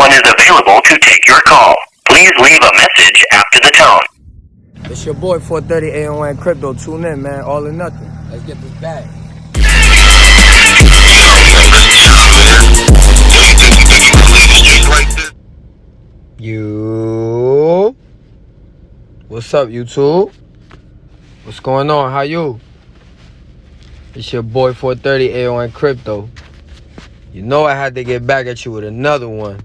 one is available to take your call. Please leave a message after the tone. It's your boy 430 AON Crypto. Tune in, man. All or nothing. Let's get this bag. You. What's up, YouTube? What's going on? How you? It's your boy 430 AON Crypto. You know I had to get back at you with another one.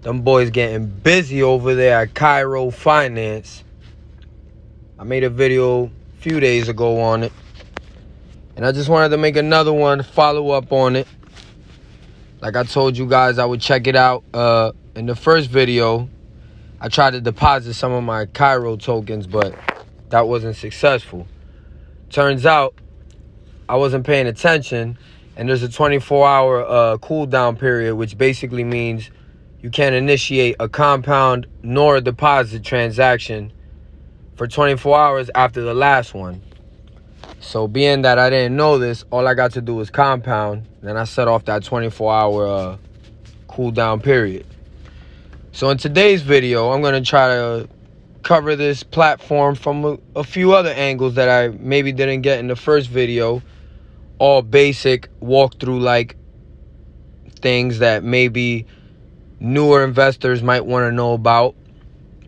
Them boys getting busy over there at CAIRO Finance. I made a video a few days ago on it. And I just wanted to make another one, follow up on it. Like I told you guys I would check it out. In the first video, I tried to deposit some of my CAIRO tokens, but that wasn't successful. Turns out, I wasn't paying attention, and there's a 24-hour cooldown period, which basically means you can't initiate a compound nor a deposit transaction for 24 hours after the last one. So being that I didn't know this, all I got to do was compound. Then I set off that 24-hour cooldown period. So in today's video, I'm going to try to cover this platform from a few other angles that I maybe didn't get in the first video. All basic walkthrough like things that maybe newer investors might want to know about.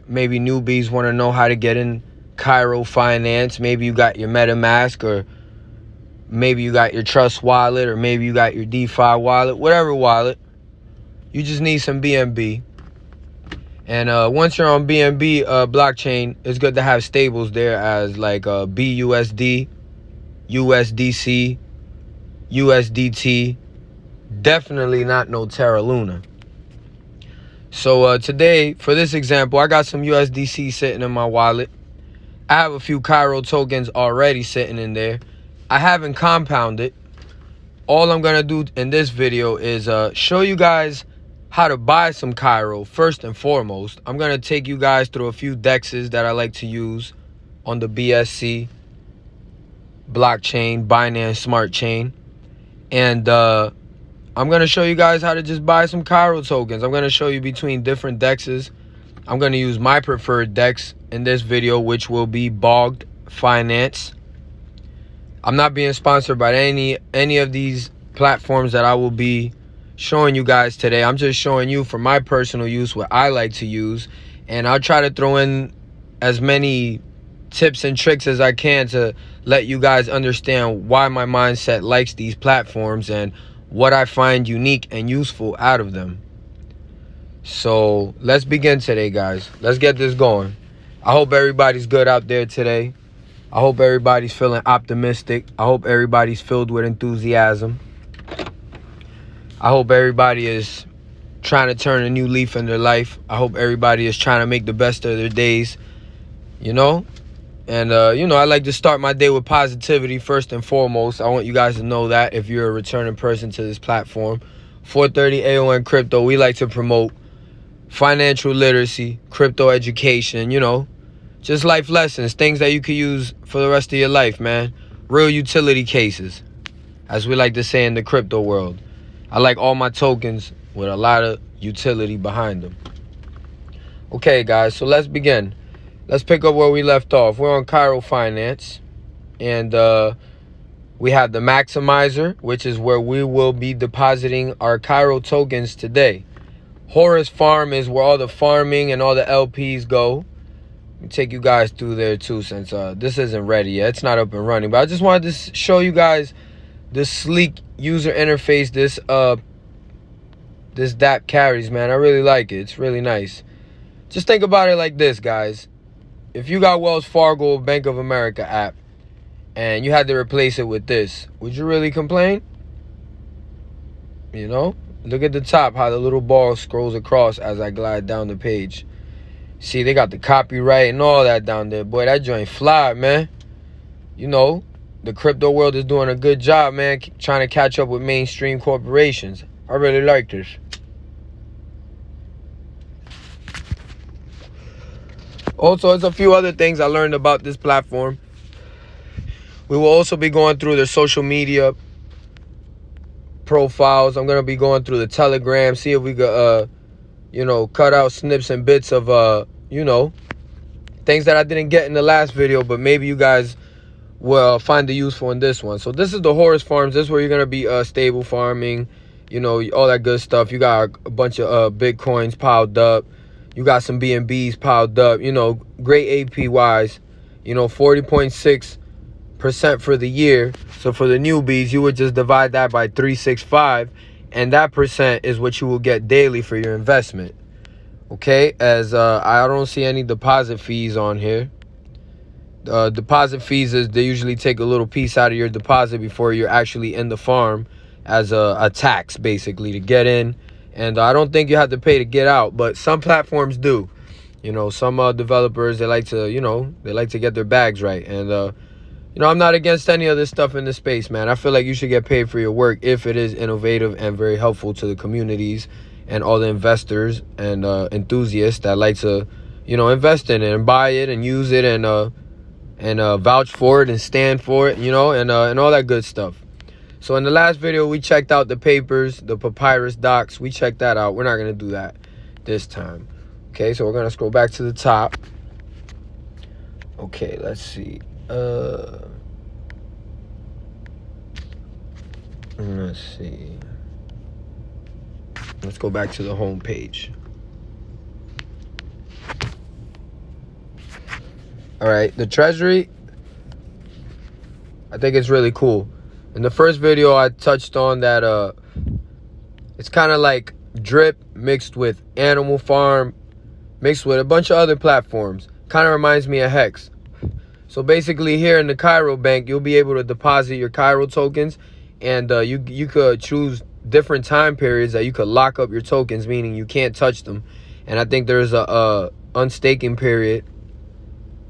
Maybe newbies want to know how to get in CAIRO Finance. Maybe you got your MetaMask, or maybe you got your Trust wallet, or maybe you got your DeFi wallet, whatever wallet. You just need some BNB. And once you're on BNB blockchain, it's good to have stables there as like BUSD, USDC, USDT. Definitely not no Terra Luna. So today, for this example, I got some USDC sitting in my wallet. I have a few CAIRO tokens already sitting in there. I haven't compounded. All I'm going to do in this video is show you guys how to buy some CAIRO first and foremost. I'm going to take you guys through a few dexes that I like to use on the BSC blockchain, Binance Smart Chain. And I'm going to show you guys how to just buy some CAIRO tokens. I'm going to show you between different dexes. I'm going to use my preferred dex in this video, which will be Bogged Finance. I'm not being sponsored by any of these platforms that I will be showing you guys today. I'm just showing you for my personal use what I like to use. And I'll try to throw in as many tips and tricks as I can to let you guys understand why my mindset likes these platforms and what I find unique and useful out of them. So let's begin today, guys. Let's get this going. I hope everybody's good out there today. I hope everybody's feeling optimistic. I hope everybody's filled with enthusiasm. I hope everybody is trying to turn a new leaf in their life. I hope everybody is trying to make the best of their days, you know? And, I like to start my day with positivity first and foremost. I want you guys to know that if you're a returning person to this platform. 430 AON Crypto, we like to promote financial literacy, crypto education, just life lessons, things that you could use for the rest of your life, man. Real utility cases, as we like to say in the crypto world. I like all my tokens with a lot of utility behind them. Okay, guys, so let's begin. Let's pick up where we left off. We're on CAIRO Finance, and we have the Maximizer, which is where we will be depositing our CAIRO tokens today. Horus Farm is where all the farming and all the LPs go. Let me take you guys through there too, since this isn't ready yet. It's not up and running, but I just wanted to show you guys this sleek user interface this DApp carries, man. I really like it. It's really nice. Just think about it like this, guys. If you got Wells Fargo Bank of America app and you had to replace it with this, would you really complain? Look at the top, how the little ball scrolls across as I glide down the page. See, they got the copyright and all that down there. Boy, that joint fly, man. The crypto world is doing a good job, man, trying to catch up with mainstream corporations. I really like this. Also, there's a few other things I learned about this platform. We will also be going through their social media profiles. I'm going to be going through the Telegram, see if we could you know, cut out snips and bits of, you know, things that I didn't get in the last video, but maybe you guys will find the useful in this one. So this is the Horus Farms. This is where you're going to be stable farming, you know, all that good stuff. You got a bunch of Bitcoins piled up. You got some BNBs piled up, you know, great APYs, you know, 40.6% for the year. So for the newbies, you would just divide that by 365, and that percent is what you will get daily for your investment. Okay, as I don't see any deposit fees on here. Deposit fees is they usually take a little piece out of your deposit before you're actually in the farm as a tax, basically, to get in. And I don't think you have to pay to get out, but some platforms do. You know, some developers, they like to, you know, they like to get their bags right. And, you know, I'm not against any of this stuff in the space, man. I feel like you should get paid for your work if it is innovative and very helpful to the communities and all the investors and enthusiasts that like to, you know, invest in it and buy it and use it and vouch for it and stand for it, you know, and all that good stuff. So in the last video, we checked out the papers, the papyrus docs. We checked that out. We're not going to do that this time. Okay, so we're going to scroll back to the top. Okay, let's see. Let's see. Let's go back to the home page. All right, the treasury, I think it's really cool. In the first video, I touched on that it's kind of like Drip mixed with Animal Farm, mixed with a bunch of other platforms. Kind of reminds me of Hex. So basically here in the CAIRO Bank, you'll be able to deposit your CAIRO tokens, and you could choose different time periods that you could lock up your tokens, meaning you can't touch them. And I think there's a unstaking period.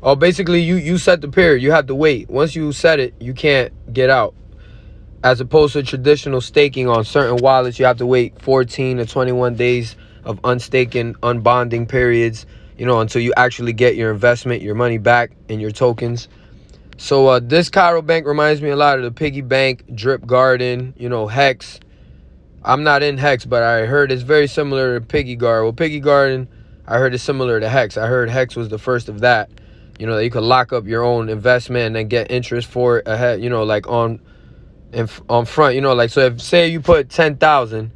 Oh, basically you set the period. You have to wait. Once you set it, you can't get out. As opposed to traditional staking on certain wallets, you have to wait 14 to 21 days of unstaking, unbonding periods, you know, until you actually get your investment, your money back in your tokens. So this CAIRO Bank reminds me a lot of the Piggy Bank, Drip Garden, you know, Hex. I'm not in Hex, but I heard it's very similar to Piggy Garden. Well, Piggy Garden, I heard it's similar to Hex. I heard Hex was the first of that. You know, that you could lock up your own investment and then get interest for it ahead, you know, like on front, you know, like, so if say you put 10,000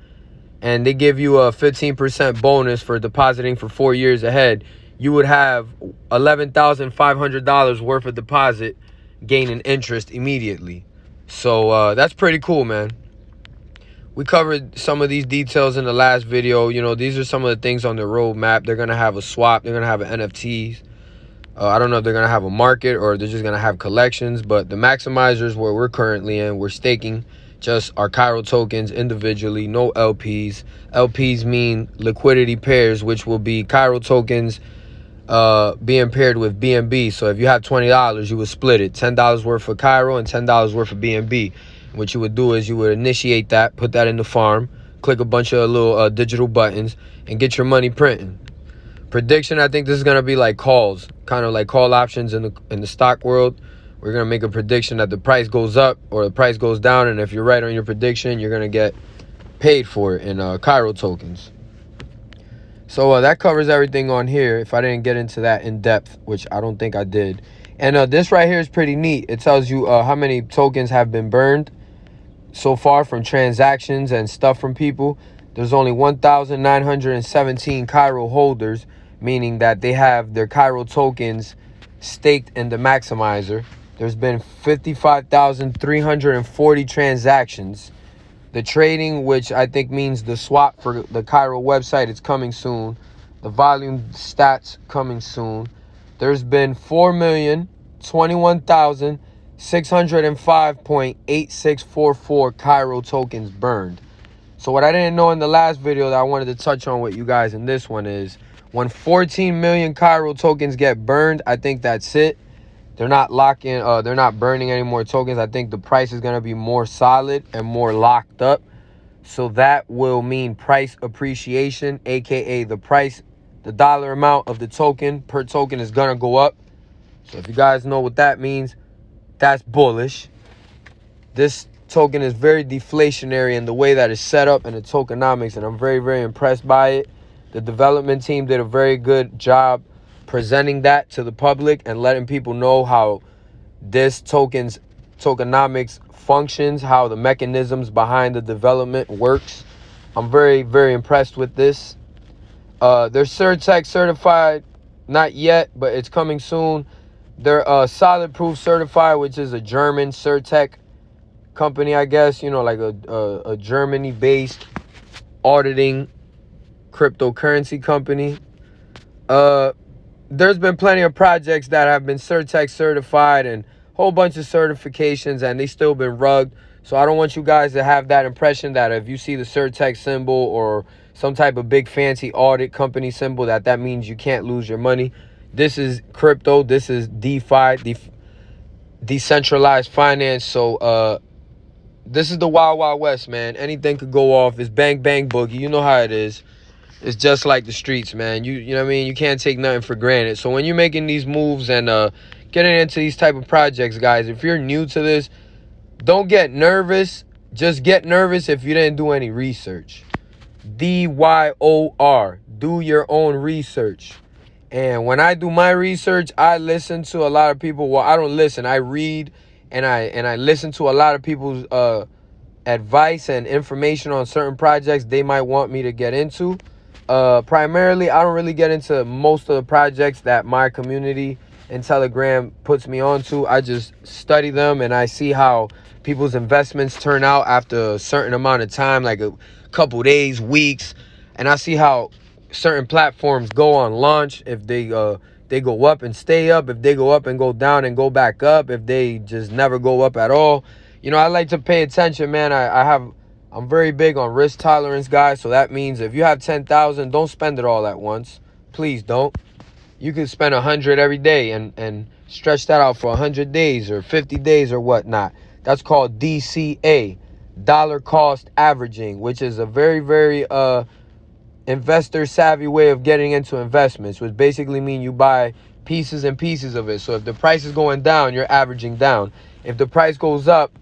and they give you a 15% bonus for depositing for 4 years ahead, you would have $11,500 worth of deposit gaining interest immediately. So that's pretty cool, man. We covered some of these details in the last video. You know, these are some of the things on the roadmap. They're going to have a swap. They're going to have an NFTs. I don't know if they're going to have a market or they're just going to have collections. But the maximizers where we're currently in, we're staking just our CAIRO tokens individually, no LPs. LPs mean liquidity pairs, which will be CAIRO tokens being paired with BNB. So if you have $20, you would split it. $10 worth for CAIRO and $10 worth for BNB. What you would do is you would initiate that, put that in the farm, click a bunch of little digital buttons, and get your money printing. Prediction, I think this is going to be like calls, kind of like call options in the stock world. We're going to make a prediction that the price goes up or the price goes down, and if you're right on your prediction, you're going to get paid for it in CAIRO tokens. So that covers everything on here. If I didn't get into that in depth, which I don't think I did. And this right here is pretty neat. It tells you how many tokens have been burned so far from transactions and stuff from people. There's only 1,917 CAIRO holders, meaning that they have their CAIRO tokens staked in the maximizer. There's been 55,340 transactions. The trading, which I think means the swap for the CAIRO website, is coming soon. The volume stats coming soon. There's been 4,021,605.8644 CAIRO tokens burned. So what I didn't know in the last video that I wanted to touch on with you guys in this one is when 14 million CAIRO tokens get burned, I think that's it. They're not locking, they're not burning any more tokens. I think the price is going to be more solid and more locked up. So that will mean price appreciation, aka the price, the dollar amount of the token per token is going to go up. So if you guys know what that means, that's bullish. This token is very deflationary in the way that it's set up and the tokenomics, and I'm very, very impressed by it. The development team did a very good job presenting that to the public and letting people know how this tokenomics functions, how the mechanisms behind the development works. I'm very, very impressed with this. They're CertTech certified, not yet, but it's coming soon. They're Solid Proof certified, which is a German CertTech company, I guess, you know, like a Germany-based auditing cryptocurrency company. There's been plenty of projects that have been CertTech certified and a whole bunch of certifications, and they still been rugged. So I don't want you guys to have that impression that if you see the CertTech symbol or some type of big fancy audit company symbol, that means you can't lose your money. This is crypto. This is DeFi, decentralized finance. So this is the wild, wild west, man. Anything could go off. It's bang, bang, boogie. You know how it is. It's just like the streets, man. You know what I mean? You can't take nothing for granted. So when you're making these moves and getting into these type of projects, guys, if you're new to this, don't get nervous. Just get nervous if you didn't do any research. DYOR. Do your own research. And when I do my research, I listen to a lot of people. Well, I don't listen. I read and I listen to a lot of people's advice and information on certain projects they might want me to get into. Primarily, I don't really get into most of the projects that my community and Telegram puts me onto. I just study them and I see how people's investments turn out after a certain amount of time, like a couple days, weeks, and I see how certain platforms go on launch, if they go up and stay up, if they go up and go down and go back up, if they just never go up at all. You know, I like to pay attention, man. I'm very big on risk tolerance, guys. So that means if you have 10,000, don't spend it all at once. Please don't. You can spend 100 every day and stretch that out for 100 days or 50 days or whatnot. That's called DCA, dollar cost averaging, which is a very, very investor savvy way of getting into investments, which basically mean you buy pieces and pieces of it. So if the price is going down, you're averaging down. If the price goes up,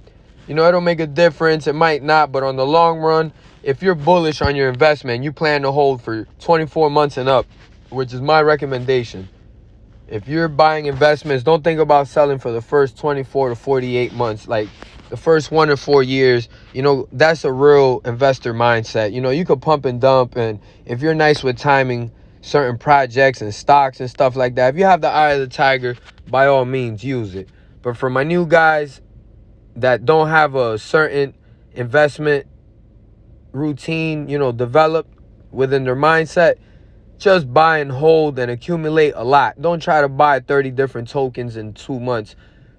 you know, it'll make a difference. It might not, but on the long run, if you're bullish on your investment, you plan to hold for 24 months and up, which is my recommendation. If you're buying investments, don't think about selling for the first 24 to 48 months. Like the first 1 to 4 years, you know, that's a real investor mindset. You know, you could pump and dump, and if you're nice with timing certain projects and stocks and stuff like that, if you have the eye of the tiger, by all means, use it. But for my new guys that don't have a certain investment routine, you know, developed within their mindset, just buy and hold and accumulate a lot. Don't try to buy 30 different tokens in 2 months.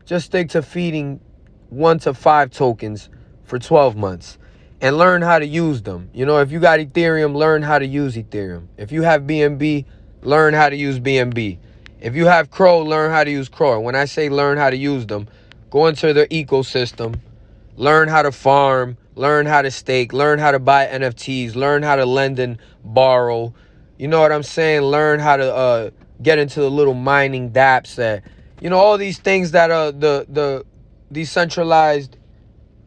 Just stick to feeding 1 to 5 tokens for 12 months and learn how to use them. You know, if you got Ethereum, learn how to use Ethereum. If you have BNB, learn how to use BNB. If you have Crow, learn how to use Crow. And when I say learn how to use them, go into their ecosystem, learn how to farm, learn how to stake, learn how to buy NFTs, learn how to lend and borrow. You know what I'm saying? Learn how to get into the little mining dApps that, you know, all these things that the decentralized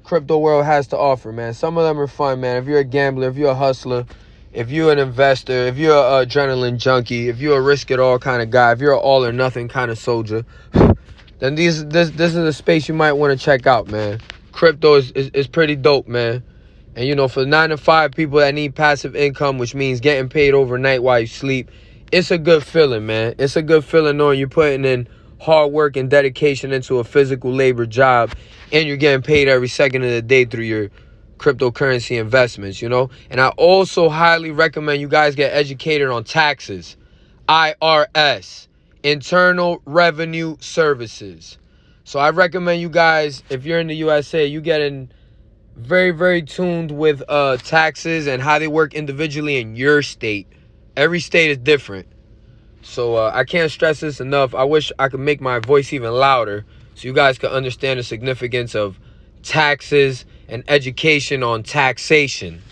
crypto world has to offer, man. Some of them are fun, man. If you're a gambler, if you're a hustler, if you're an investor, if you're an adrenaline junkie, if you're a risk it all kind of guy, if you're an all or nothing kind of soldier, then this is a space you might want to check out, man. Crypto is pretty dope, man. And, you know, for 9 to 5 people that need passive income, which means getting paid overnight while you sleep, it's a good feeling, man. It's a good feeling knowing you're putting in hard work and dedication into a physical labor job, and you're getting paid every second of the day through your cryptocurrency investments, you know. And I also highly recommend you guys get educated on taxes. IRS, Internal Revenue Services. So I recommend you guys, if you're in the USA, you getting very, very tuned with taxes and how they work individually in your state. Every state is different. So I can't stress this enough. I wish I could make my voice even louder so you guys can understand the significance of taxes and education on taxation.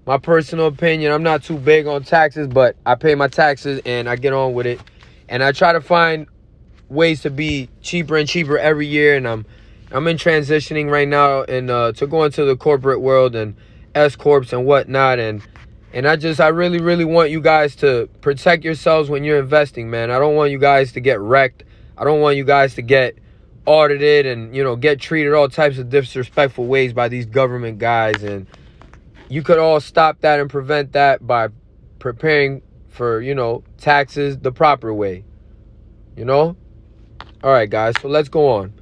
My personal opinion, I'm not too big on taxes, but I pay my taxes and I get on with it. And I try to find ways to be cheaper and cheaper every year. And I'm in transitioning right now and to go into the corporate world and S corps and whatnot. And And I really want you guys to protect yourselves when you're investing, man. I don't want you guys to get wrecked. I don't want you guys to get audited and, you know, get treated all types of disrespectful ways by these government guys. And you could all stop that and prevent that by preparing for, you know, taxes the proper way, you know? All right, guys, so let's go on.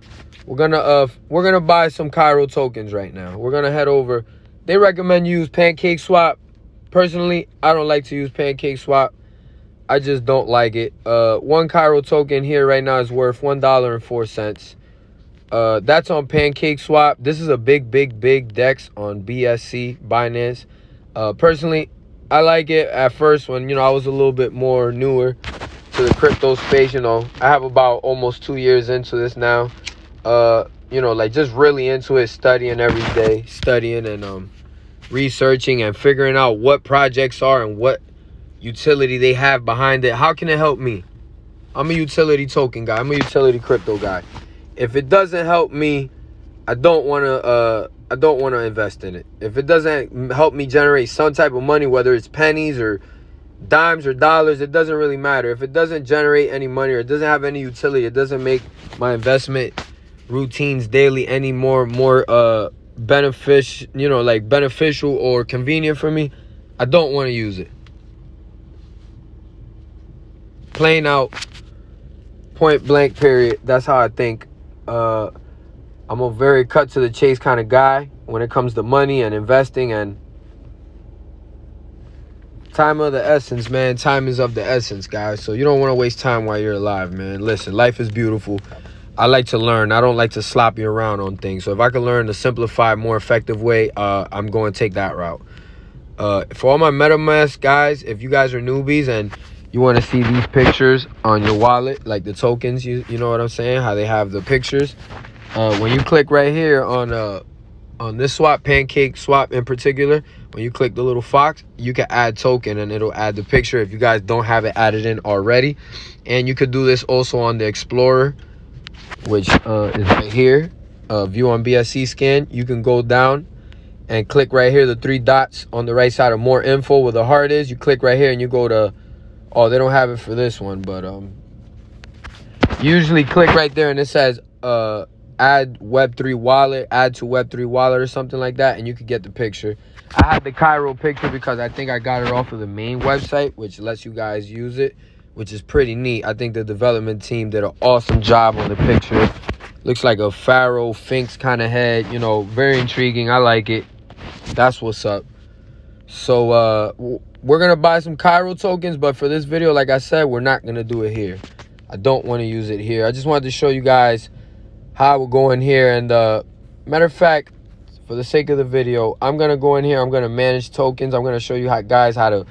We're gonna buy some CAIRO tokens right now. We're gonna head over. They recommend you use Pancake Swap. Personally, I don't like to use Pancake Swap. I just don't like it. One CAIRO token here right now is worth $1.04. That's on Pancake Swap. This is a big DEX on BSC, Binance. Personally, I like it at first when, you know, I was a little bit more newer to the crypto space. You know, I have about almost 2 years into this now. You know, like just really into it, studying every day, studying and researching and figuring out what projects are and what utility they have behind it. How can it help me? I'm a utility token guy. I'm a utility crypto guy. If it doesn't help me, I don't want to invest in it. If it doesn't help me generate some type of money, whether it's pennies or dimes or dollars, it doesn't really matter. If it doesn't generate any money or it doesn't have any utility, it doesn't make my investment routines daily any more beneficial, you know, like beneficial or convenient for me, I don't want to use it. Plain out, point blank, period. That's how I think. I'm a very cut to the chase kind of guy when it comes to money and investing, and time of the essence, man. Time is of the essence, guys. So you don't want to waste time while you're alive, man. Listen, life is beautiful. I like to learn. I don't like to slop you around on things. So if I can learn a simplified, more effective way, I'm going to take that route. For all my MetaMask guys, if you guys are newbies and you want to see these pictures on your wallet, like the tokens, you know what I'm saying? How they have the pictures. When you click right here on this swap, Pancake Swap in particular, when you click the little fox, you can add token and it'll add the picture if you guys don't have it added in already. And you could do this also on the Explorer, which is right here, view on BSC scan. You can go down and click right here, the 3 dots on the right side of more info where the heart is. You click right here and you go to, oh, they don't have it for this one, but usually click right there and it says add Web3 wallet, add to Web3 wallet or something like that, and you could get the picture. I had the CAIRO picture because I think I got it off of the main website, which lets you guys use it, which is pretty neat. I think the development team did an awesome job on the picture. Looks like a pharaoh sphinx kind of head, you know, very intriguing. I like it. That's what's up. So we're gonna buy some CAIRO tokens, but for this video, like I said, we're not gonna do it here. I don't want to use it here. I just wanted to show you guys how I would go in here. And matter of fact, for the sake of the video, I'm gonna go in here. I'm gonna manage tokens. I'm gonna show you how to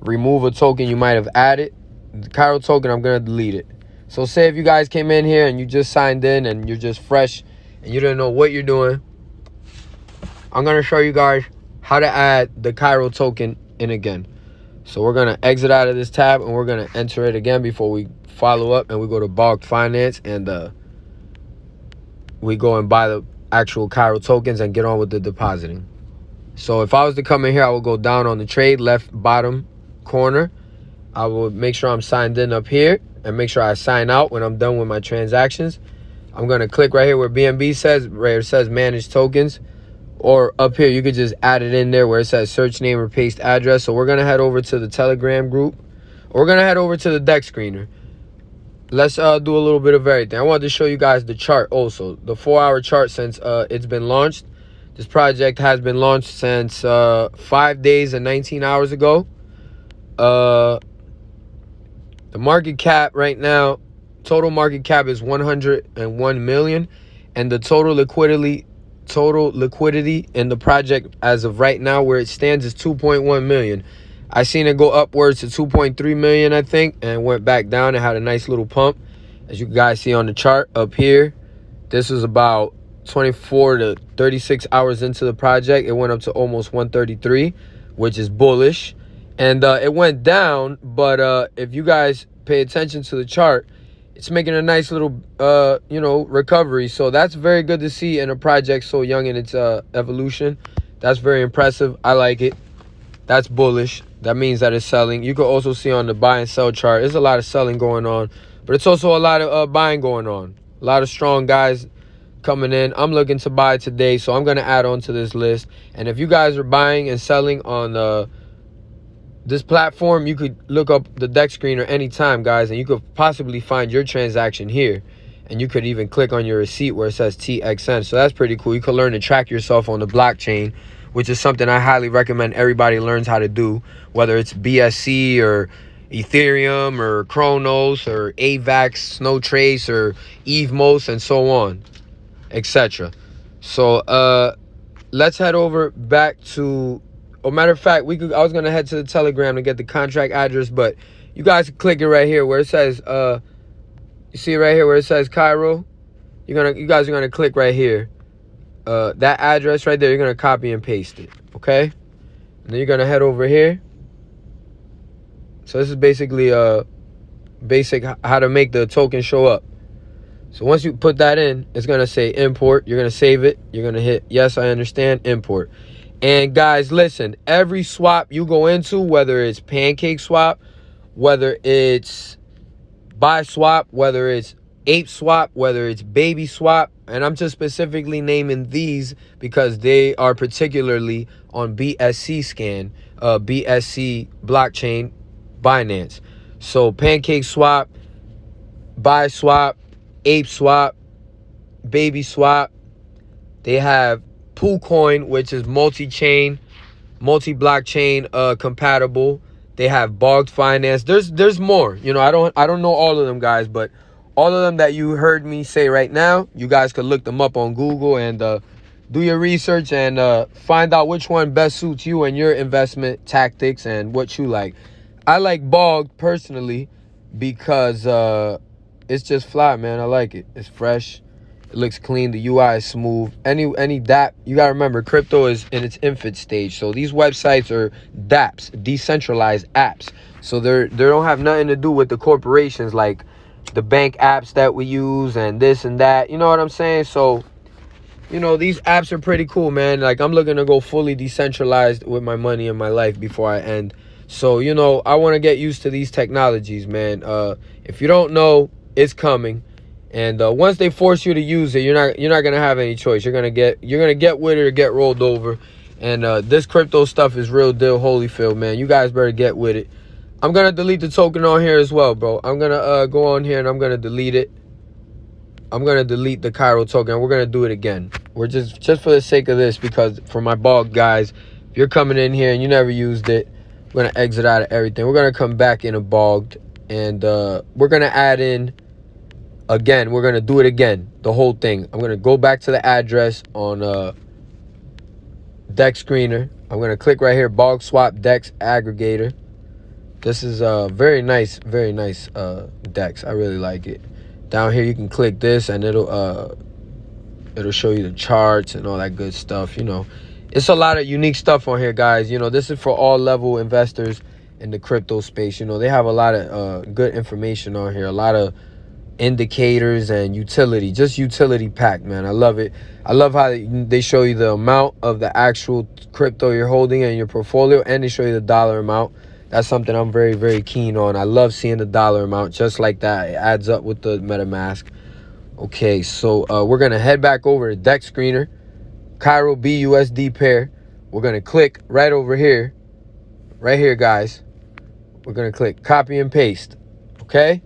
remove a token you might have added. The CAIRO token, I'm gonna delete it. So say if you guys came in here and you just signed in and you're just fresh and you didn't know what you're doing, I'm gonna show you guys how to add the CAIRO token in again. So we're gonna exit out of this tab and we're gonna enter it again before we follow up, and we go to bulk finance and we go and buy the actual CAIRO tokens and get on with the depositing. So if I was to come in here, I would go down on the trade left bottom corner. I will make sure I'm signed in up here and make sure I sign out when I'm done with my transactions. I'm going to click right here where BNB says, where it says manage tokens, or up here you could just add it in there where it says search name or paste address. So we're going to head over to the Telegram group, or we're going to head over to the DexScreener. Let's do a little bit of everything. I wanted to show you guys the chart also, the 4-hour chart since it's been launched. This project has been launched since 5 days and 19 hours ago. The market cap right now, total market cap is 101 million, and the total liquidity in the project as of right now where it stands is 2.1 million. I seen it go upwards to 2.3 million, I think, and went back down and had a nice little pump, as you guys see on the chart up here. This was about 24 to 36 hours into the project. It went up to almost 133, which is bullish. And it went down, but if you guys pay attention to the chart, it's making a nice little, you know, recovery. So that's very good to see in a project so young in its evolution. That's very impressive. I like it. That's bullish. That means that it's selling. You can also see on the buy and sell chart, there's a lot of selling going on, but it's also a lot of buying going on. A lot of strong guys coming in. I'm looking to buy today, so I'm going to add on to this list. And if you guys are buying and selling on this platform, you could look up the DexScreener anytime, guys, and you could possibly find your transaction here. And you could even click on your receipt where it says TXN. So that's pretty cool. You could learn to track yourself on the blockchain, which is something I highly recommend everybody learns how to do, whether it's BSC or Ethereum or Chronos or AVAX, Snowtrace or EVMOS and so on, etc. So let's head over back to, matter of fact, I was gonna head to the Telegram to get the contract address, but you guys can click it right here where it says you see it right here where it says CAIRO. You guys are gonna click right here. That address right there, you're gonna copy and paste it, okay? And then you're gonna head over here. So this is basically basic how to make the token show up. So once you put that in, it's gonna say import. You're gonna save it. You're gonna hit yes, I understand, import. And guys, listen, every swap you go into, whether it's Pancake Swap, whether it's Buy Swap, whether it's Ape Swap, whether it's Baby Swap, and I'm just specifically naming these because they are particularly on BSC scan, BSC blockchain, Binance. So Pancake Swap, Buy Swap, Ape Swap, Baby Swap. They have PoolCoin, which is multi-chain, multi-blockchain compatible. They have Bogged Finance. There's more. You know, I don't know all of them, guys, but all of them that you heard me say right now, you guys could look them up on Google and do your research and find out which one best suits you and your investment tactics and what you like. I like Bogged personally because it's just fly, man. I like it. It's fresh. It looks clean. The UI is smooth. Any DApp, you gotta remember, crypto is in its infant stage. So these websites are dApps, decentralized apps. So they don't have nothing to do with the corporations like the bank apps that we use and this and that. You know what I'm saying? So, you know, these apps are pretty cool, man. Like, I'm looking to go fully decentralized with my money and my life before I end. So, you know, I want to get used to these technologies, man. If you don't know, it's coming. And once they force you to use it, you're not gonna have any choice. You're gonna get with it or get rolled over. And this crypto stuff is real deal, Holyfield, man. You guys better get with it. I'm gonna delete the token on here as well, bro. I'm gonna go on here and I'm gonna delete it. I'm gonna delete the CAIRO token. We're gonna do it again. We're just for the sake of this, because for my Bogged guys, if you're coming in here and you never used it, we're gonna exit out of everything. We're gonna come back in a Bogged, and we're gonna add in. Again, we're going to do it again, the whole thing. I'm going to go back to the address on DexScreener. I'm going to click right here, Bog Swap Dex Aggregator. This is very nice Dex. I really like it. Down here, you can click this, and it'll show you the charts and all that good stuff. You know, it's a lot of unique stuff on here, guys. You know, this is for all level investors in the crypto space. You know, they have a lot of good information on here, a lot of indicators and utility pack, man. I love it. I love how they show you the amount of the actual crypto you're holding in your portfolio, and they show you the dollar amount. That's something I'm very, very keen on. I love seeing the dollar amount just like that. It adds up with the MetaMask. Okay, so we're gonna head back over to DexScreener, CAIRO BUSD pair. We're gonna click right over here, guys. We're gonna click copy and paste. Okay,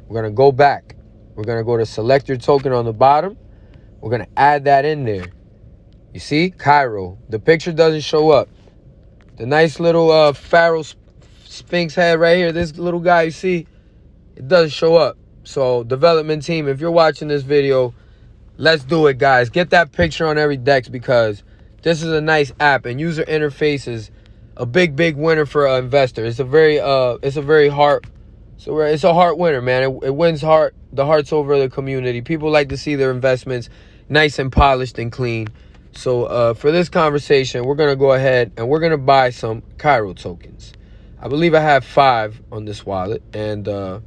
we're gonna go back. We're going to go to select your token on the bottom. We're going to add that in there. You see? CAIRO. The picture doesn't show up. The nice little Pharaoh Sphinx head right here, this little guy, you see? It doesn't show up. So, development team, if you're watching this video, let's do it, guys. Get that picture on every Dex, because this is a nice app, and user interface is a big winner for an investor. It's a very heart. So it's a heart winner, man. It wins the hearts over the community. People like to see their investments nice and polished and clean. So for this conversation, we're going to go ahead and we're going to buy some CAIRO tokens. I believe I have 5 on this wallet. And we're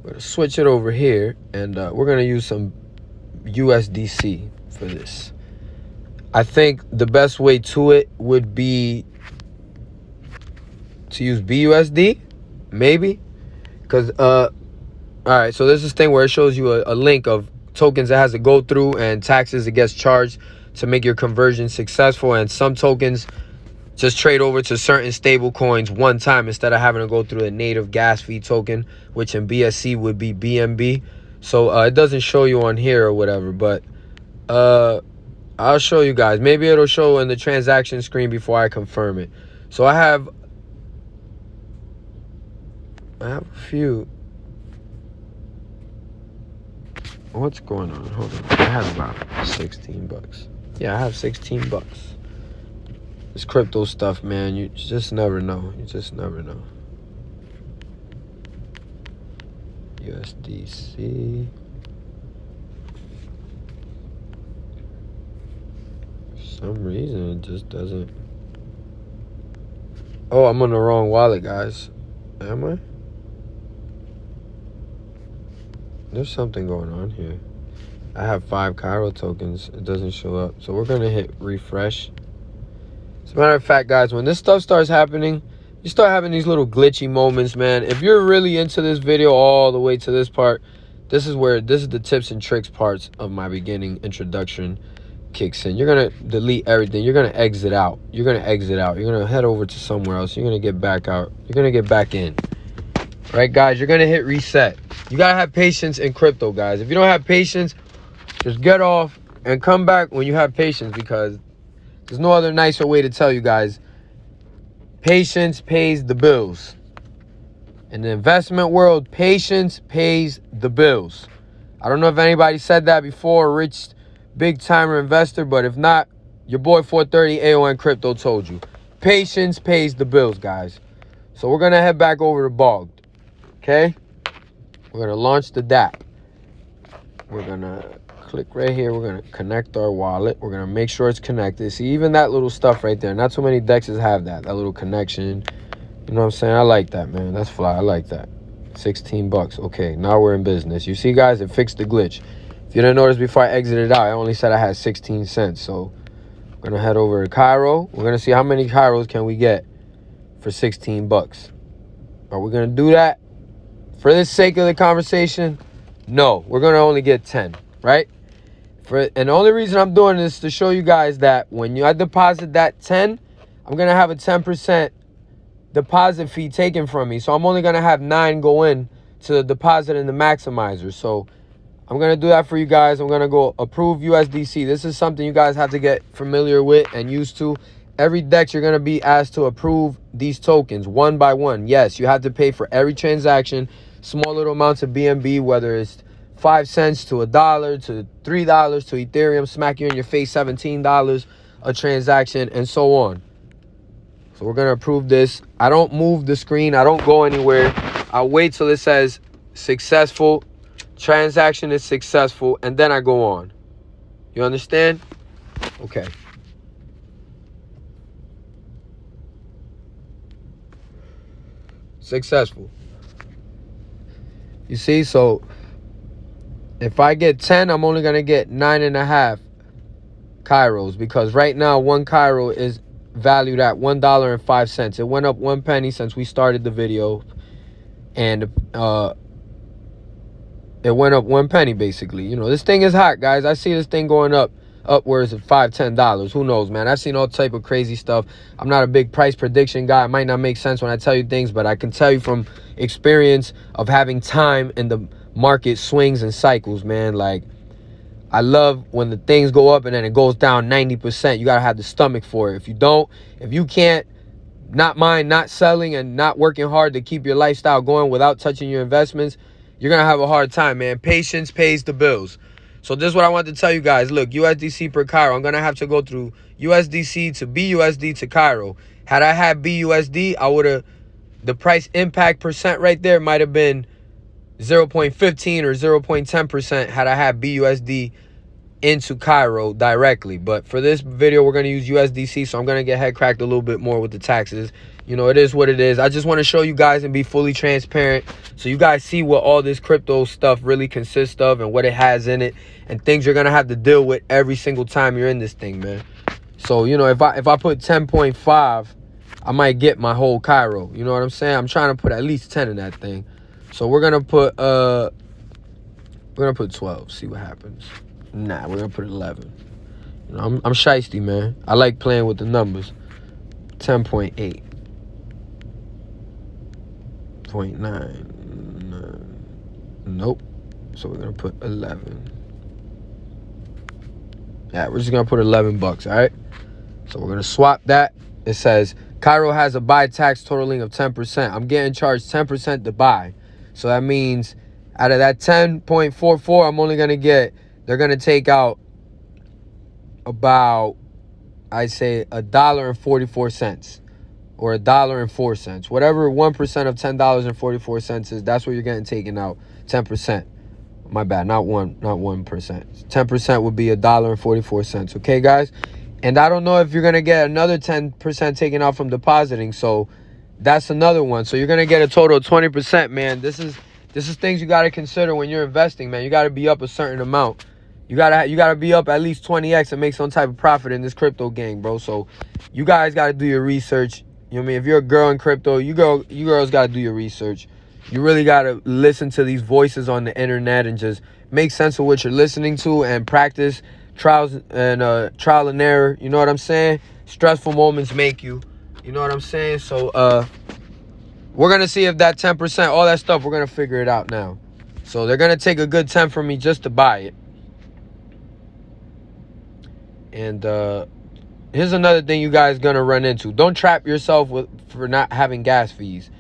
going to switch it over here. And we're going to use some USDC for this. I think the best way to it would be to use BUSD, maybe. Because, all right, so there's this thing where it shows you a link of tokens that has to go through and taxes it gets charged to make your conversion successful. And some tokens just trade over to certain stable coins one time instead of having to go through a native gas fee token, which in BSC would be BNB. So it doesn't show you on here or whatever, but I'll show you guys. Maybe it'll show in the transaction screen before I confirm it. So I have a few. What's going on? Hold on. I have about 16 bucks. Yeah, I have 16 bucks. This crypto stuff, man, you just never know. You just never know. USDC. For some reason, it just doesn't. Oh, I'm on the wrong wallet, guys. Am I? There's something going on here. I have 5 CAIRO tokens. It doesn't show up. So we're going to hit refresh. As a matter of fact, guys, when this stuff starts happening, you start having these little glitchy moments, man. If you're really into this video all the way to this part, this is the tips and tricks parts of my beginning introduction kicks in. You're going to delete everything. You're going to exit out. You're going to exit out. You're going to head over to somewhere else. You're going to get back out. You're going to get back in. Right, guys? You're going to hit reset. You got to have patience in crypto, guys. If you don't have patience, just get off and come back when you have patience, because there's no other nicer way to tell you guys. Patience pays the bills. In the investment world, patience pays the bills. I don't know if anybody said that before, rich big timer investor, but if not, your boy 430 AON Crypto told you. Patience pays the bills, guys. So we're going to head back over to Bogged. Okay? We're going to launch the DApp. We're going to click right here. We're going to connect our wallet. We're going to make sure it's connected. See, even that little stuff right there. Not so many dexes have that little connection. You know what I'm saying? I like that, man. That's fly. I like that. 16 bucks. Okay, now we're in business. You see, guys, it fixed the glitch. If you didn't notice before I exited out, I only said I had 16 cents. So I'm going to head over to CAIRO. We're going to see how many CAIROs can we get for 16 bucks. Are we going to do that? For the sake of the conversation, no. We're going to only get 10, right? And the only reason I'm doing this is to show you guys that when I deposit that 10, I'm going to have a 10% deposit fee taken from me. So I'm only going to have 9 go in to the deposit and the maximizer. So I'm going to do that for you guys. I'm going to go approve USDC. This is something you guys have to get familiar with and used to. Every DEX, you're going to be asked to approve these tokens one by one. Yes, you have to pay for every transaction, small little amounts of BNB, whether it's 5 cents to $1 to $3 to Ethereum, smack you in your face, $17 a transaction, and so on. So we're going to approve this. I don't move the screen. I don't go anywhere. I'll wait till it says successful. Transaction is successful, and then I go on. You understand? Okay. Successful. You see, so if I get 10, I'm only going to get 9.5 CAIROs, because right now 1 CAIRO is valued at $1.05. It went up 1 penny since we started the video, and it went up 1 penny basically. You know, this thing is hot, guys. I see this thing going up upwards of $5-10. Who knows, man? I've seen all type of crazy stuff. I'm not a big price prediction guy. It might not make sense when I tell you things, but I can tell you from experience of having time in the market swings and cycles, man. Like, I love when the things go up and then it goes down 90%. You gotta have the stomach for it. If you can't not mind not selling and not working hard to keep your lifestyle going without touching your investments, you're gonna have a hard time, man. Patience pays the bills. So this is what I want to tell you guys. Look, USDC per CAIRO. I'm going to have to go through USDC to BUSD to CAIRO. Had I had BUSD, I would have, the price impact percent right there might have been 0.15 or 0.10% had I had BUSD into CAIRO directly. But for this video, we're going to use USDC, so I'm going to get head cracked a little bit more with the taxes. You know, it is what it is. I just want to show you guys and be fully transparent so you guys see what all this crypto stuff really consists of and what it has in it and things you're going to have to deal with every single time you're in this thing, man. So, you know, if I put 10.5, I might get my whole CAIRO. You know what I'm saying? I'm trying to put at least 10 in that thing. So we're gonna put 12. See what happens. Nah, we're gonna put 11. You know, I'm shiesty, man. I like playing with the numbers. 10.8. 0.9. Nope. So we're gonna put 11. Yeah, we're just gonna put 11 bucks. All right. So we're gonna swap that. It says CAIRO has a buy tax totaling of 10%. I'm getting charged 10% to buy. So that means out of that 10.44, I'm only gonna get. They're gonna take out about, I'd say, $1.44 or $1.04. Whatever 1% of $10.44 is, that's what you're getting taken out. 10%. My bad, not 1%. 10% would be $1.44. Okay, guys? And I don't know if you're gonna get another 10% taken out from depositing. So that's another one. So you're gonna get a total of 20%, man. This is things you gotta consider when you're investing, man. You gotta be up a certain amount. You gotta be up at least 20x and make some type of profit in this crypto game, bro. So you guys gotta do your research. You know what I mean? If you're a girl in crypto, you girls gotta do your research. You really gotta listen to these voices on the internet and just make sense of what you're listening to and practice trial and error. You know what I'm saying? Stressful moments make you. You know what I'm saying? So we're gonna see if that 10%, all that stuff, we're gonna figure it out now. So they're gonna take a good 10 from me just to buy it. And here's another thing you guys gonna run into. Don't trap yourself for not having gas fees.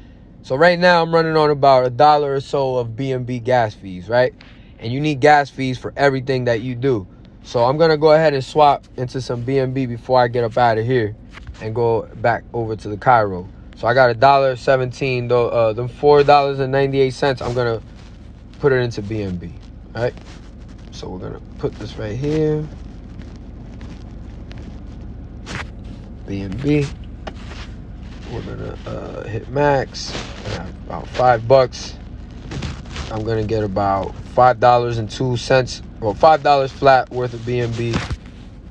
So right now I'm running on about $1 or so of BNB gas fees, right? And you need gas fees for everything that you do. So I'm gonna go ahead and swap into some BNB before I get up out of here and go back over to the CAIRO. So I got $1.17 though. Them $4.98. I'm gonna put it into BNB. All right. So we're gonna put this right here. BNB. We're gonna hit max. I have about $5. I'm gonna get about $5.02 or $5 flat worth of BNB.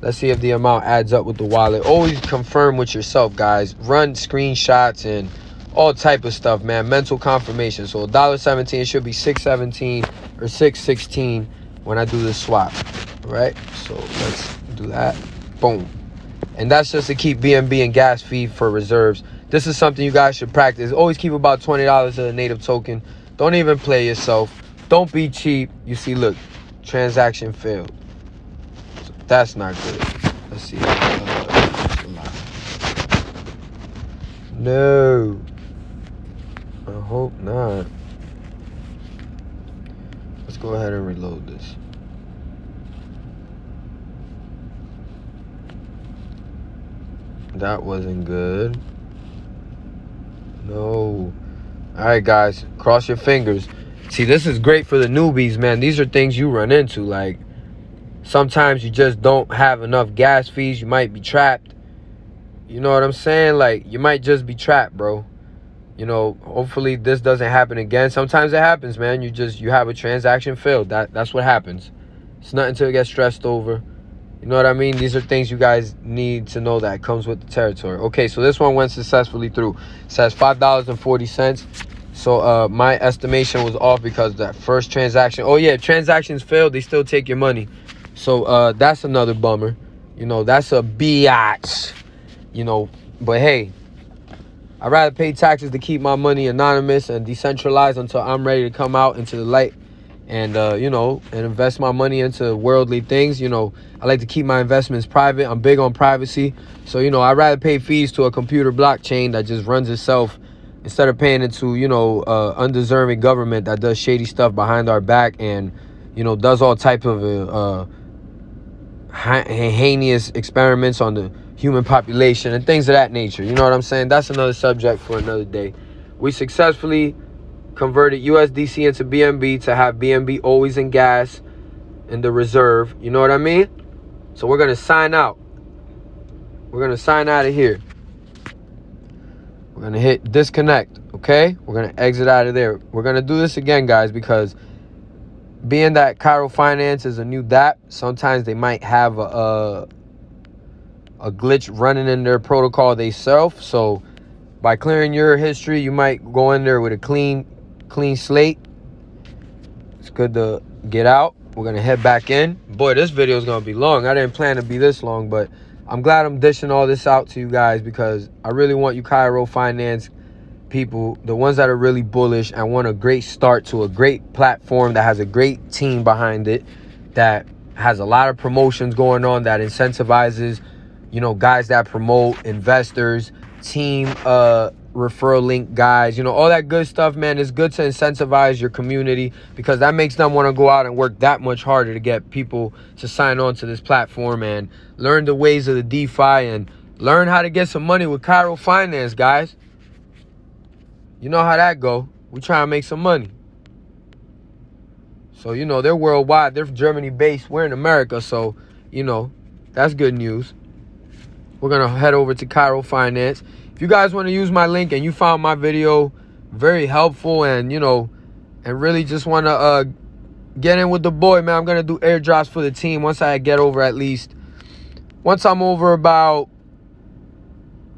Let's see if the amount adds up with the wallet. Always confirm with yourself, guys. Run screenshots and all type of stuff, man. Mental confirmation. So $1.17 should be $6.17 or $6.16 when I do this swap. All right. So let's do that. Boom. And that's just to keep BNB and gas fee for reserves. This is something you guys should practice. Always keep about $20 of the native token. Don't even play yourself. Don't be cheap. You see, look, transaction failed. So that's not good. Let's see. No. I hope not. Let's go ahead and reload this. That wasn't good. No. All right, guys, cross your fingers. See, this is great for the newbies, man. These are things you run into. Like, sometimes you just don't have enough gas fees. You might be trapped. You know what I'm saying? Like, you might just be trapped, bro. You know, hopefully this doesn't happen again. Sometimes it happens, man. You have a transaction failed. That's what happens. It's nothing to get stressed over. You know what I mean? These are things you guys need to know that comes with the territory. Okay, so this one went successfully through. It says $5.40. So my estimation was off because that first transaction. Oh yeah, transactions failed, they still take your money. So that's another bummer. You know, that's a biatch. You know, but hey, I'd rather pay taxes to keep my money anonymous and decentralized until I'm ready to come out into the light and, you know, and invest my money into worldly things. You know, I like to keep my investments private. I'm big on privacy. So, you know, I'd rather pay fees to a computer blockchain that just runs itself instead of paying into, you know, undeserving government that does shady stuff behind our back and, you know, does all type of heinous experiments on the human population and things of that nature. You know what I'm saying? That's another subject for another day. We successfully converted USDC into BNB to have BNB always in gas in the reserve. You know what I mean? So we're going to sign out. We're going to sign out of here. We're going to hit disconnect, okay? We're going to exit out of there. We're going to do this again, guys, because being that CAIRO Finance is a new DApp, sometimes they might have a glitch running in their protocol themselves. So by clearing your history, you might go in there with a clean slate. It's good to get out. We're gonna head back in. Boy, this video is gonna be long. I didn't plan to be this long, but I'm glad I'm dishing all this out to you guys, because I really want you CAIRO Finance people, the ones that are really bullish and want a great start to a great platform that has a great team behind it, that has a lot of promotions going on, that incentivizes, you know, guys that promote, investors, team, referral link guys, you know, all that good stuff, man. It's good to incentivize your community, because that makes them want to go out and work that much harder to get people to sign on to this platform and learn the ways of the DeFi and learn how to get some money with CAIRO Finance, guys. You know how that go. We try to make some money. So, you know, they're worldwide. They're Germany based. We're in America. So, you know, that's good news. We're going to head over to CAIRO Finance. If you guys want to use my link and you found my video very helpful and, you know, and really just want to get in with the boy, man, I'm going to do airdrops for the team once I get over once I'm over about,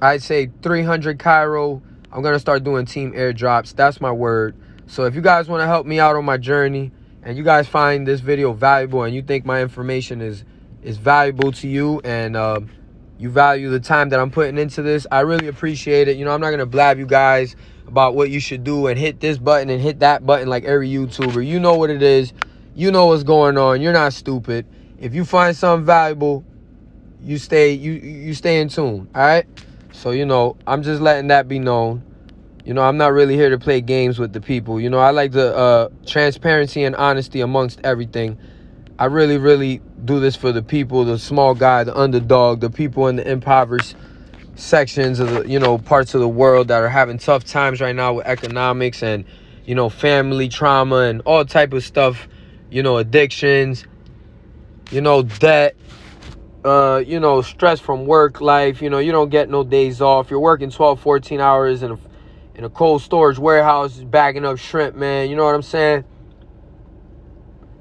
I'd say 300 CAIRO, I'm going to start doing team airdrops. That's my word. So if you guys want to help me out on my journey and you guys find this video valuable and you think my information is valuable to you and you value the time that I'm putting into this, I really appreciate it. You know, I'm not going to blab you guys about what you should do and hit this button and hit that button like every YouTuber. You know what it is. You know what's going on. You're not stupid. If you find something valuable, you stay in tune, all right? So, you know, I'm just letting that be known. You know, I'm not really here to play games with the people. You know, I like the transparency and honesty amongst everything. I really, really do this for the people, the small guy, the underdog, the people in the impoverished sections of the, you know, parts of the world that are having tough times right now with economics and, you know, family trauma and all type of stuff, you know, addictions, you know, debt. You know, stress from work life. You know, you don't get no days off. You're working 12, 14 hours in a cold storage warehouse bagging up shrimp, man. You know what I'm saying?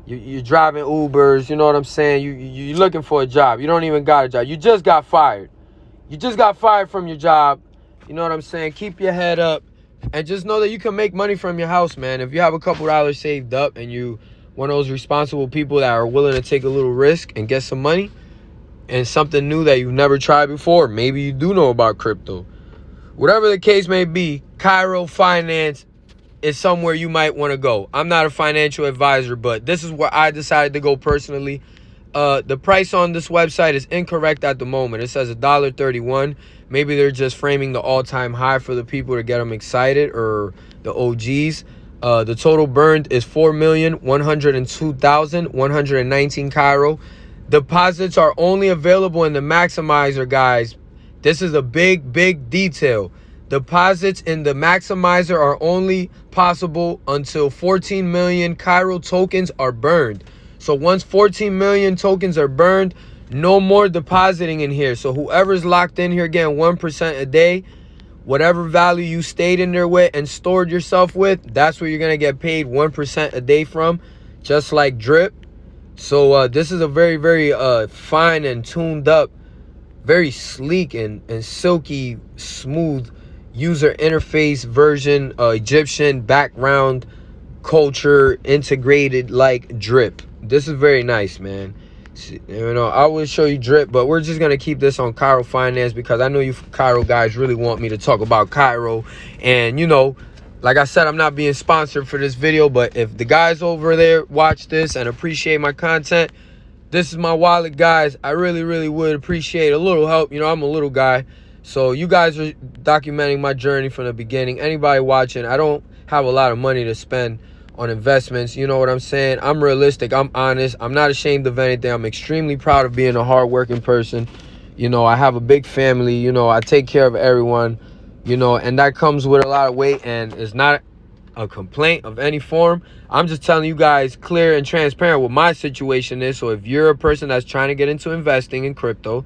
You're driving Ubers. You know what I'm saying? You're looking for a job. You don't even got a job. You just got fired. You just got fired from your job. You know what I'm saying? Keep your head up and just know that you can make money from your house, man. If you have a couple dollars saved up and you one of those responsible people that are willing to take a little risk and get some money, and something new that you've never tried before. Maybe you do know about crypto. Whatever the case may be, CAIRO Finance is somewhere you might want to go. I'm not a financial advisor, but this is where I decided to go personally. The price on this website is incorrect at the moment. It says $1.31. Maybe they're just framing the all-time high for the people to get them excited, or the OGs. The total burned is 4,102,119 CAIRO. Deposits are only available in the maximizer, guys. This is a big detail. Deposits in the maximizer are only possible until 14 million CAIRO tokens are burned. So once 14 million tokens are burned, no more depositing in here. So whoever's locked in here getting 1% a day, whatever value you stayed in there with and stored yourself with, that's where you're going to get paid 1% a day from, just like drip. So this is a very fine and tuned up, very sleek and silky smooth user interface version, Egyptian background culture integrated like drip. This is very nice, man. You know, I will show you drip, but we're just gonna keep this on CAIRO Finance because I know you CAIRO guys really want me to talk about CAIRO. And you know, like I said, I'm not being sponsored for this video, but if the guys over there watch this and appreciate my content, this is my wallet, guys. I really would appreciate a little help. You know, I'm a little guy, so you guys are documenting my journey from the beginning. Anybody watching, I don't have a lot of money to spend on investments. You know what I'm saying? I'm realistic. I'm honest. I'm not ashamed of anything. I'm extremely proud of being a hardworking person. You know, I have a big family. You know, I take care of everyone. You know, and that comes with a lot of weight, and it's not a complaint of any form. I'm just telling you guys clear and transparent what my situation is. So if you're a person that's trying to get into investing in crypto,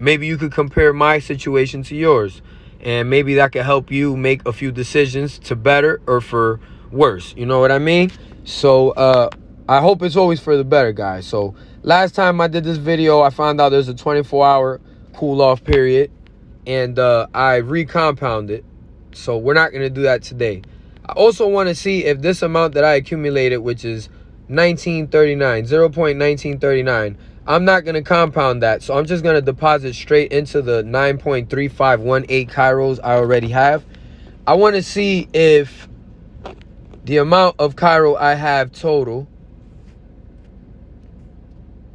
maybe you could compare my situation to yours, and maybe that could help you make a few decisions to better or for worse. You know what I mean? So I hope it's always for the better, guys. So last time I did this video, I found out there's a 24-hour cool off period, and I recompound it. So we're not going to do that today. I also want to see if this amount that I accumulated, which is 1939, 0.1939, I'm not going to compound that. So I'm just going to deposit straight into the 9.3518 CAIROs I already have. I want to see if the amount of CAIRO I have total.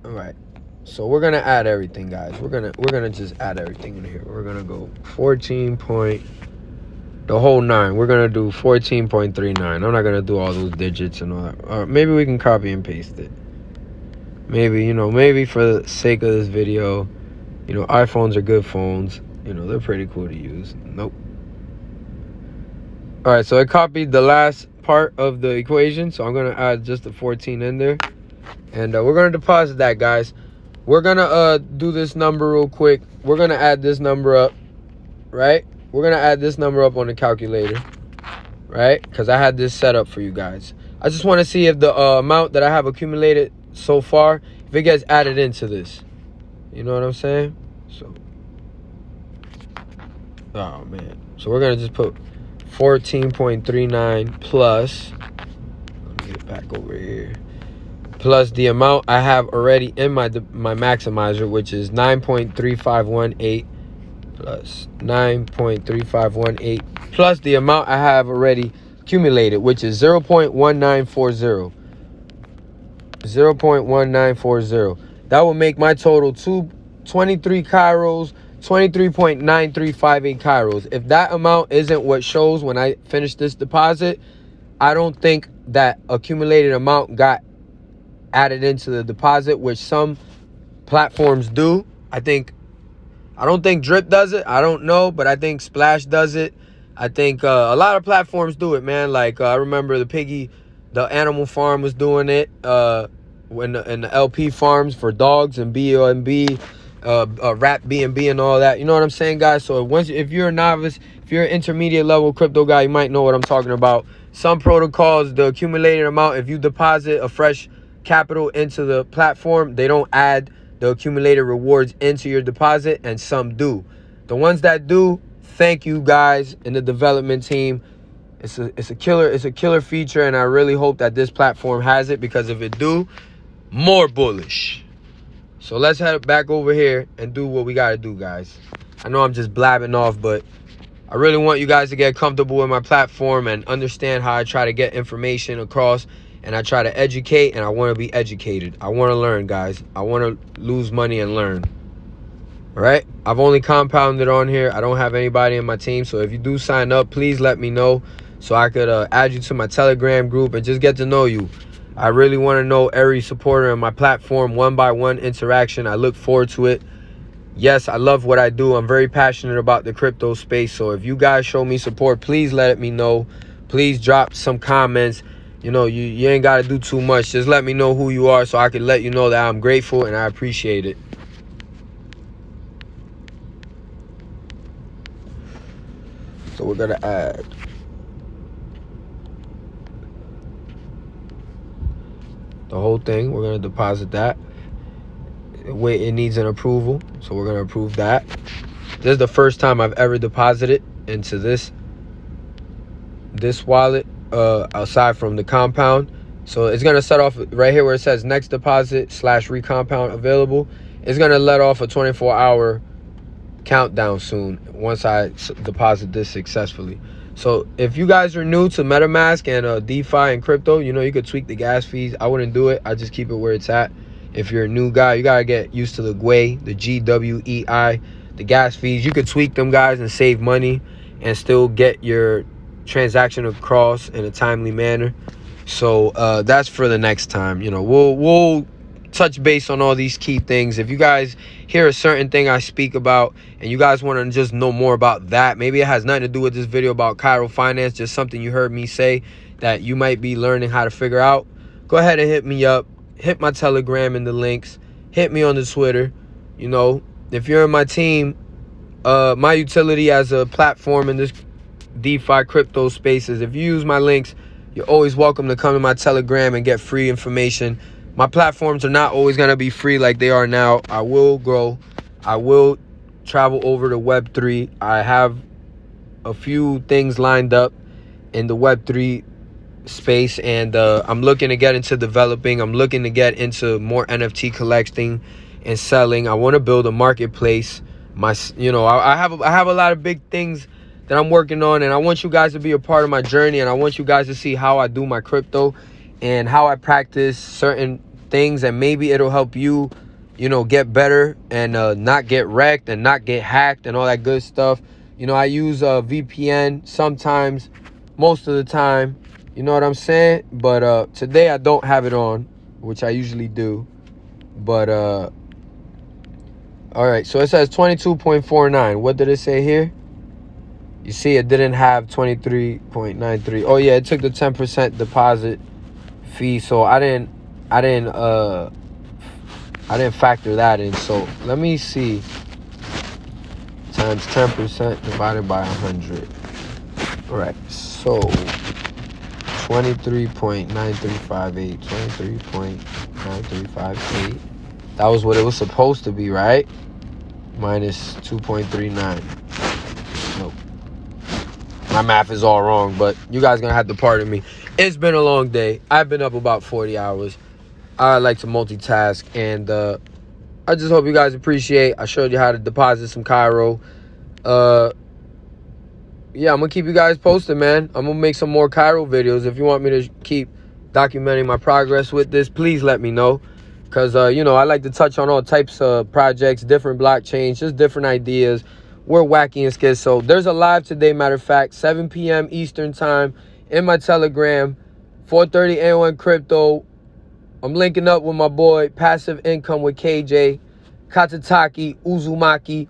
All right. So we're going to add everything, guys. We're going to just add everything in here. We're going to go 14 point the whole 9. We're going to do 14.39. I'm not going to do all those digits and all that. Maybe we can copy and paste it. Maybe, maybe for the sake of this video, iPhones are good phones. They're pretty cool to use. Nope. All right, so I copied the last part of the equation. So I'm going to add just the 14 in there. And we're going to deposit that, guys. We're going to do this number real quick. We're going to add this number up, right? We're going to add this number up on the calculator, right? Because I had this set up for you guys. I just want to see if the amount that I have accumulated so far, if it gets added into this. You know what I'm saying? So, oh, man. So we're going to just put 14.39 plus, let me get back over here, plus the amount I have already in my maximizer, which is 9.3518 plus 9.3518 plus the amount I have already accumulated, which is 0.1940. 0.1940. That will make my total 23 CAIROs, 23.9358 CAIROs. If that amount isn't what shows when I finish this deposit, I don't think that accumulated amount got added into the deposit, which some platforms do. I don't think Drip does it. I don't know, but I think Splash does it. I think a lot of platforms do it, man. Like I remember the Animal Farm was doing it in the LP farms for dogs and BNB, Rap BNB and all that. You know what I'm saying, guys? So if you're a novice, if you're an intermediate level crypto guy, you might know what I'm talking about. Some protocols, the accumulated amount, if you deposit a fresh capital into the platform, they don't add the accumulated rewards into your deposit, and some do. The ones that do, thank you guys in the development team. It's a killer feature, and I really hope that this platform has it, because if it do, more bullish. So let's head back over here and do what we got to do, guys. I know I'm just blabbing off, but I really want you guys to get comfortable with my platform and understand how I try to get information across, and I try to educate, and I want to be educated. I want to learn, guys. I want to lose money and learn. All right? I've only compounded on here. I don't have anybody in my team. So if you do sign up, please let me know so I could add you to my Telegram group and just get to know you. I really want to know every supporter in my platform, one-by-one interaction. I look forward to it. Yes, I love what I do. I'm very passionate about the crypto space. So if you guys show me support, please let me know. Please drop some comments. You ain't got to do too much. Just let me know who you are so I can let you know that I'm grateful and I appreciate it. So we're going to add the whole thing. We're going to deposit that. Wait, it needs an approval. So we're going to approve that. This is the first time I've ever deposited into this wallet. Aside from the compound, so it's gonna set off right here where it says next deposit / recompound available. It's gonna let off a 24-hour countdown soon once I deposit this successfully. So if you guys are new to MetaMask and DeFi and crypto, you could tweak the gas fees. I wouldn't do it. I just keep it where it's at. If you're a new guy, you gotta get used to the GWEI, the GWEI, the gas fees. You could tweak them, guys, and save money and still get your transaction across in a timely manner. So that's for the next time. We'll touch base on all these key things. If you guys hear a certain thing I speak about and you guys want to just know more about that, maybe it has nothing to do with this video about CAIRO Finance, just something you heard me say that you might be learning how to figure out, go ahead and hit me up. Hit my Telegram in the links. Hit me on the Twitter. If you're in my team, my utility as a platform in this DeFi crypto spaces, if you use my links, you're always welcome to come to my Telegram and get free information. My platforms are not always going to be free like they are now. I will grow. I will travel over to Web3. I have a few things lined up in the Web3 space, and I'm looking to get into developing. I'm looking to get into more NFT collecting and selling. I want to build a marketplace. I have a lot of big things that I'm working on, and I want you guys to be a part of my journey, and I want you guys to see how I do my crypto and how I practice certain things, and maybe it'll help you, get better and not get wrecked and not get hacked and all that good stuff. I use a VPN sometimes, most of the time. You know what I'm saying? But today I don't have it on, which I usually do. But all right, so it says 22.49. What did it say here? You see, it didn't have 23.93. Oh yeah, it took the 10% deposit fee, so I didn't factor that in. So let me see. Times 10% divided by 100. All right, so 23.9358. 23.9358. That was what it was supposed to be, right? Minus 2.39. Nope. My math is all wrong, but you guys gonna have to pardon me. It's been a long day. I've been up about 40 hours. I like to multitask, and I just hope you guys appreciate. I showed you how to deposit some CAIRO. Yeah, I'm gonna keep you guys posted, man. I'm gonna make some more CAIRO videos. If you want me to keep documenting my progress with this, please let me know. Because, I like to touch on all types of projects, different blockchains, just different ideas. We're wacky and skid. So there's a live today, matter of fact, 7 p.m. Eastern time in my Telegram, 4:30 A.M. Crypto. I'm linking up with my boy, Passive Income with KJ, Katataki, Uzumaki,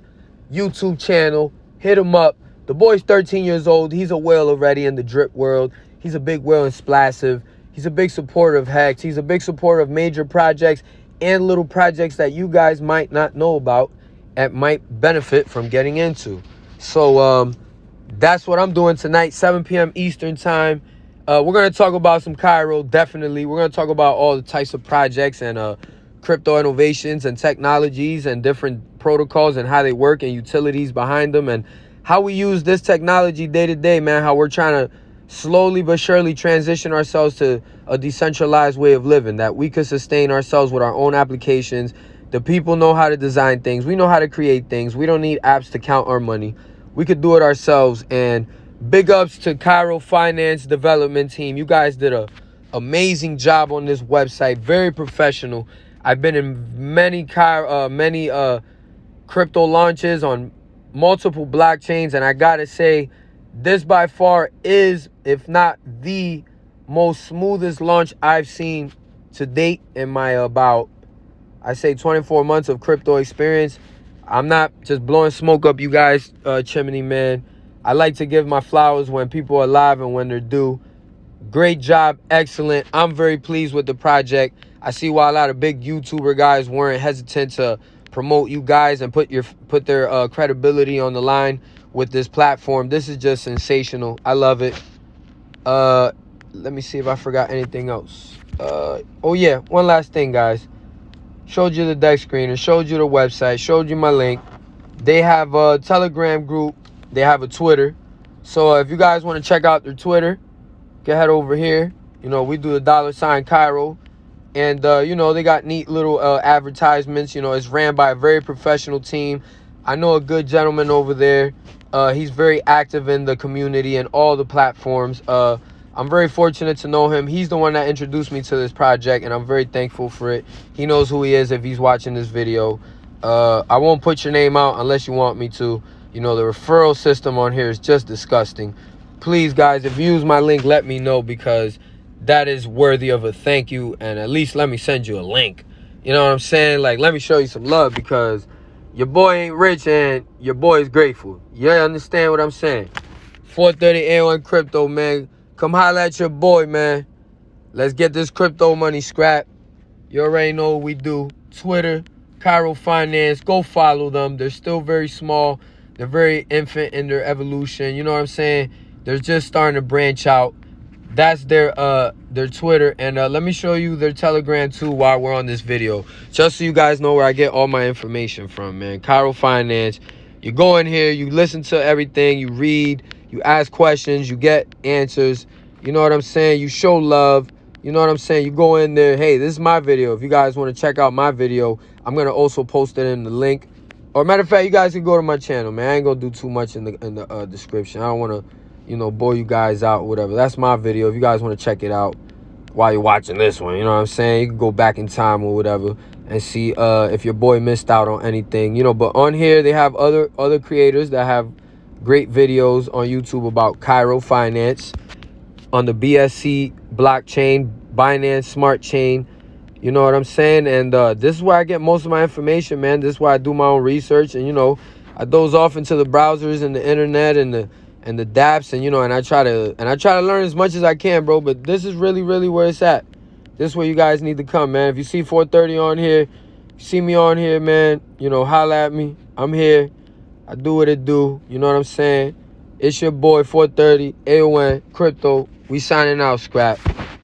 YouTube channel. Hit him up. The boy's 13 years old. He's a whale already in the drip world. He's a big whale in Splassive. He's a big supporter of Hex. He's a big supporter of major projects and little projects that you guys might not know about and might benefit from getting into. So that's what I'm doing tonight, 7 p.m. Eastern time. We're going to talk about some CAIRO, definitely. We're going to talk about all the types of projects and crypto innovations and technologies and different protocols and how they work and utilities behind them and how we use this technology day to day, man, how we're trying to slowly but surely transition ourselves to a decentralized way of living, that we could sustain ourselves with our own applications. The people know how to design things. We know how to create things. We don't need apps to count our money. We could do it ourselves. And big ups to CAIRO Finance Development Team. You guys did a amazing job on this website. Very professional. I've been in many crypto launches on multiple blockchains, and I gotta say, this by far is, if not the most smoothest launch I've seen to date in my about, I say, 24 months of crypto experience. I'm not just blowing smoke up you guys, chimney man. I like to give my flowers when people are alive and when they're due. Great job, excellent. I'm very pleased with the project. I see why a lot of big YouTuber guys weren't hesitant to promote you guys and put their credibility on the line with this platform. This is just sensational. I love it. Let me see if I forgot anything else. Oh yeah, one last thing, guys. Showed you the DexScreener, showed you the website, showed you my link. They have a Telegram group. They have a Twitter. So if you guys want to check out their Twitter, go head over here. We do the $CAIRO. And, they got neat little advertisements. It's ran by a very professional team. I know a good gentleman over there. He's very active in the community and all the platforms. I'm very fortunate to know him. He's the one that introduced me to this project, and I'm very thankful for it. He knows who he is if he's watching this video. I won't put your name out unless you want me to. The referral system on here is just disgusting. Please, guys, if you use my link, let me know, because that is worthy of a thank you, and at least let me send you a link. You know what I'm saying? Like, let me show you some love, because your boy ain't rich and your boy is grateful. You understand what I'm saying? 4:30 A.M. Crypto, man. Come holler at your boy, man. Let's get this crypto money scrapped. You already know what we do. Twitter, CAIRO Finance. Go follow them. They're still very small. They're very infant in their evolution. You know what I'm saying? They're just starting to branch out. That's their Twitter. And let me show you their Telegram too while we're on this video, just so you guys know where I get all my information from, man. CAIRO Finance, You go in here, you listen to everything, you read, you ask questions, you get answers. You know what I'm saying? You show love. You know what I'm saying? You go in there, hey, this is my video. If you guys want to check out my video, I'm going to also post it in the link. Or matter of fact, you guys can go to my channel, man. I ain't going to do too much in the description. I don't want to, you know, bore you guys out or whatever. That's my video. If you guys want to check it out while you're watching this one, you know what I'm saying? You can go back in time or whatever and see if your boy missed out on anything, you know. But on here, they have other creators that have great videos on YouTube about CAIRO Finance, on the BSC blockchain, Binance Smart Chain. You know what I'm saying? And this is where I get most of my information, man. This is why I do my own research. And, you know, I doze off into the browsers and the internet and the dApps, and, you know, and I try to learn as much as I can, bro. But this is really where it's at. This is where you guys need to come, man. If you see 430 on here, you see me on here, man, you know, holla at me. I'm here. I do what it do. You know what I'm saying? It's your boy 430 AON Crypto. We signing out, Scrap.